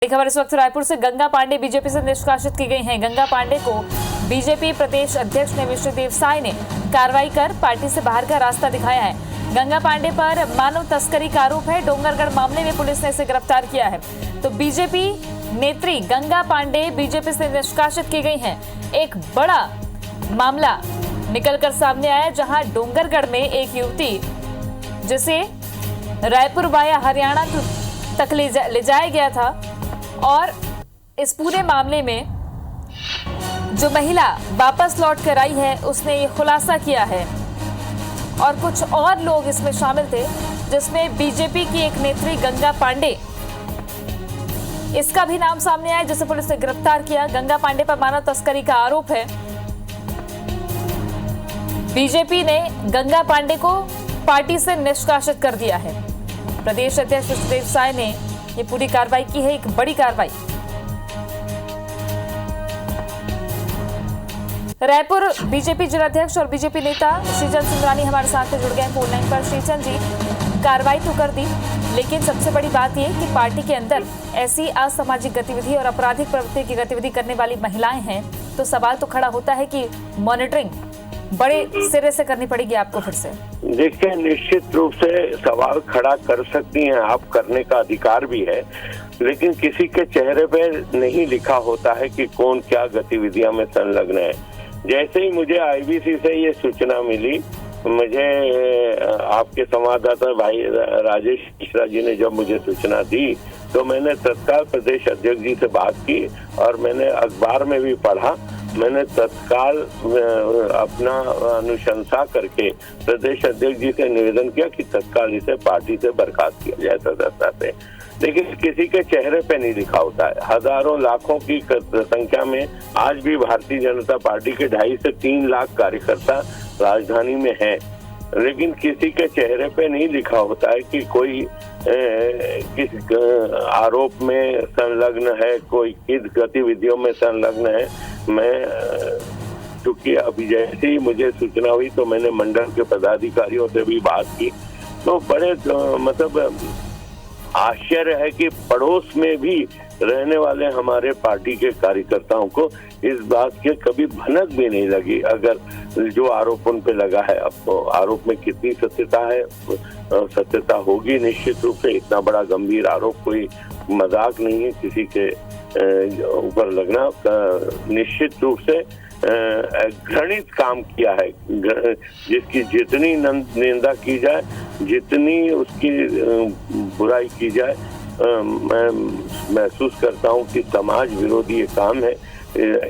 एक खबर इस वक्त रायपुर से। गंगा पांडे बीजेपी से निष्कासित की गई हैं। गंगा पांडे को बीजेपी प्रदेश अध्यक्ष ने विष्णुदेव साय ने कार्रवाई कर पार्टी से बाहर का रास्ता दिखाया है। गंगा पांडे पर मानव तस्करी का आरोप है। डोंगरगढ़ मामले में पुलिस ने इसे गिरफ्तार किया है। तो बीजेपी नेत्री गंगा पांडे बीजेपी से निष्कासित की गई हैं। एक बड़ा मामला निकलकर सामने आया, जहां डोंगरगढ़ में एक युवती जिसे रायपुर वाया हरियाणा तक ले जाया गया था, और इस पूरे मामले में जो महिला वापस लौट कर आई है उसने ये खुलासा किया है, और कुछ और लोग इसमें शामिल थे, जिसमें बीजेपी की एक नेत्री गंगा पांडे, इसका भी नाम सामने आया, जिसे पुलिस ने गिरफ्तार किया। गंगा पांडे पर मानव तस्करी का आरोप है। बीजेपी ने गंगा पांडे को पार्टी से निष्कासित कर दिया है। प्रदेश अध्यक्ष विष्णुदेव साय ने ये पूरी कार्रवाई की है, एक बड़ी कार्रवाई। रायपुर बीजेपी जिलाध्यक्ष और बीजेपी नेता श्रीचंद सुंदरानी हमारे साथ जुड़ गए हैं फोन लाइन पर। श्रीचंद जी, कार्रवाई तो कर दी, लेकिन सबसे बड़ी बात यह कि पार्टी के अंदर ऐसी असामाजिक गतिविधि और आपराधिक प्रवृत्ति की गतिविधि करने वाली महिलाएं हैं, तो सवाल तो खड़ा होता है कि मॉनिटरिंग बड़े सिरे से करनी पड़ेगी आपको फिर से। देखिए, निश्चित रूप से सवाल खड़ा कर सकती हैं आप, करने का अधिकार भी है, लेकिन किसी के चेहरे पे नहीं लिखा होता है कि कौन क्या गतिविधियां में संलग्न है। जैसे ही मुझे आईबीसी से ये सूचना मिली, मुझे आपके संवाददाता भाई राजेश मिश्रा जी ने जब मुझे सूचना दी, तो मैंने तत्काल प्रदेश अध्यक्ष जी से बात की, और मैंने अखबार में भी पढ़ा। मैंने तत्काल अपना अनुशंसा करके प्रदेश अध्यक्ष जी से निवेदन किया कि तत्काल इसे पार्टी से बर्खास्त किया जाए सदस्यता से। लेकिन किसी के चेहरे पे नहीं लिखा होता है। हजारों लाखों की संख्या में आज भी भारतीय जनता पार्टी के 2.5 से 3 लाख कार्यकर्ता राजधानी में हैं, लेकिन किसी के चेहरे पे नहीं लिखा होता है कि कोई किस आरोप में संलग्न है, कोई किस गतिविधियों में संलग्न है। मैं चूंकि अभी जैसे ही मुझे सूचना हुई तो मैंने मंडल के पदाधिकारियों से भी बात की, तो बड़े मतलब आश्चर्य है कि पड़ोस में भी रहने वाले हमारे पार्टी के कार्यकर्ताओं को इस बात के कभी भनक भी नहीं लगी। अगर जो आरोप उन पे लगा है, अब तो आरोप में कितनी सत्यता है, सत्यता होगी निश्चित रूप से। इतना बड़ा गंभीर आरोप कोई मजाक नहीं है किसी के ऊपर लगना। निश्चित रूप से घृणित काम किया है, जिसकी जितनी निंदा की जाए, जितनी उसकी बुराई की जाए, मैं महसूस करता हूं कि समाज विरोधी ये काम है।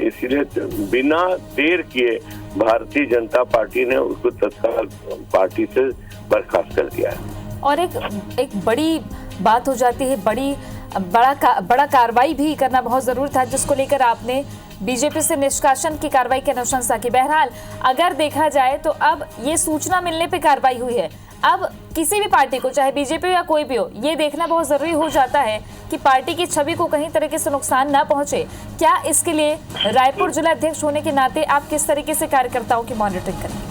इसलिए बिना देर किए भारतीय जनता पार्टी ने उसको तत्काल पार्टी से बर्खास्त कर दिया है। और एक बड़ी बात हो जाती है, बड़ा कार्रवाई भी करना बहुत जरूरी था, जिसको लेकर आपने बीजेपी से निष्कासन की कार्रवाई की अनुशंसा की। बहरहाल अगर देखा जाए तो अब ये सूचना मिलने पे कार्रवाई हुई है। अब किसी भी पार्टी को, चाहे बीजेपी या कोई भी हो, ये देखना बहुत जरूरी हो जाता है कि पार्टी की छवि को कहीं तरीके से नुकसान ना पहुंचे। क्या इसके लिए रायपुर जिला अध्यक्ष होने के नाते आप किस तरीके से कार्यकर्ताओं की मॉनिटरिंग करेंगे?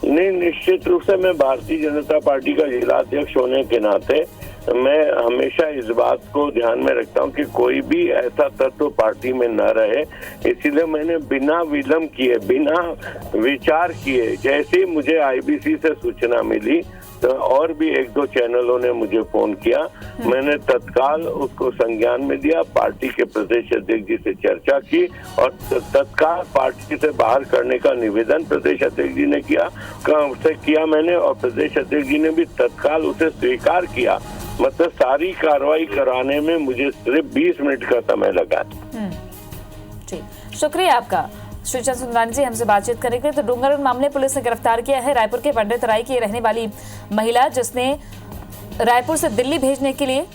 नहीं, निश्चित रूप से मैं भारतीय जनता पार्टी का जिला अध्यक्ष होने के नाते मैं हमेशा इस बात को ध्यान में रखता हूं कि कोई भी ऐसा तत्व पार्टी में न रहे। इसीलिए मैंने बिना विलंब किए, बिना विचार किए, जैसे ही मुझे आईबीसी से सूचना मिली तो और भी 1-2 चैनलों ने मुझे फोन किया। मैंने तत्काल उसको संज्ञान में दिया, पार्टी के प्रदेश अध्यक्ष जी से चर्चा की, और तत्काल पार्टी से बाहर करने का निवेदन प्रदेश अध्यक्ष जी ने किया मैंने, और प्रदेश अध्यक्ष जी ने भी तत्काल उसे स्वीकार किया। मतलब सारी कार्रवाई कराने में मुझे सिर्फ 20 मिनट का समय लगा। जी, शुक्रिया आपका श्रीचंद सुंदरानी जी, हमसे बातचीत करेंगे। तो डोंगरगढ़ मामले पुलिस ने गिरफ्तार किया है रायपुर के पंडित राय की रहने वाली महिला, जिसने रायपुर से दिल्ली भेजने के लिए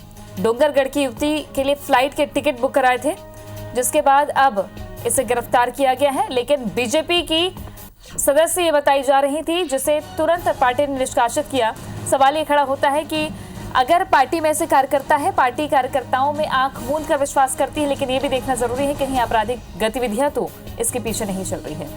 डोंगरगढ़ की युवती के लिए फ्लाइट के टिकट बुक कराए थे, जिसके बाद अब इसे गिरफ्तार किया गया है। लेकिन बीजेपी की सदस्य ये बताई जा रही थी, जिसे तुरंत पार्टी ने निष्कासित किया। सवाल ये खड़ा होता है कि अगर पार्टी में ऐसे कार्यकर्ता है, पार्टी कार्यकर्ताओं में आंख मूंद कर विश्वास करती है, लेकिन ये भी देखना जरूरी है कहीं आपराधिक गतिविधियां तो इसके पीछे नहीं चल रही है।